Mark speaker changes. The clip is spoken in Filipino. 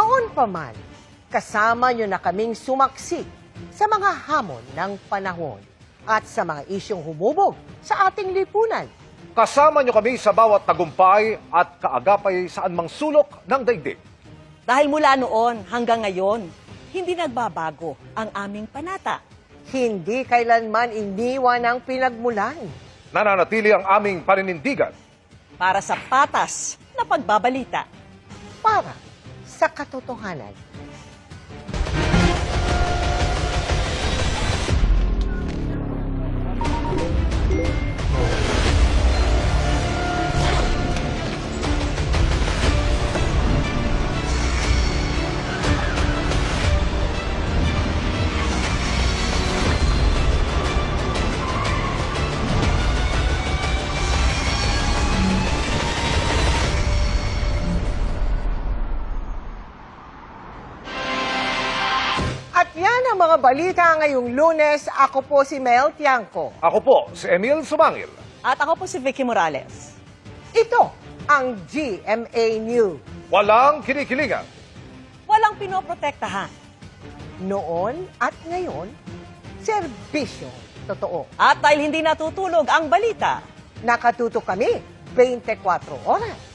Speaker 1: Noon pa man, kasama nyo na kaming sumaksi sa mga hamon ng panahon at sa mga isyong humubog sa ating lipunan.
Speaker 2: Kasama nyo kami sa bawat tagumpay at kaagapay sa anumang sulok ng daigdig.
Speaker 3: Dahil mula noon hanggang ngayon, hindi nagbabago ang aming panata.
Speaker 1: Hindi kailanman iniwan ang pinagmulan.
Speaker 2: Nananatili ang aming paninindigan.
Speaker 3: Para sa patas na pagbabalita.
Speaker 1: Para sa katotohanan. At yan ang mga balita ngayong Lunes. Ako po si Mel Tiangco.
Speaker 2: Ako po, si Emil Sumangil.
Speaker 3: At ako po si Vicky Morales.
Speaker 1: Ito ang GMA News.
Speaker 2: Walang kinikilingan.
Speaker 3: Walang pinoprotektahan.
Speaker 1: Noon at ngayon, serbisyo totoo.
Speaker 3: At dahil hindi natutulog ang balita,
Speaker 1: Nakatuto kami 24 oras.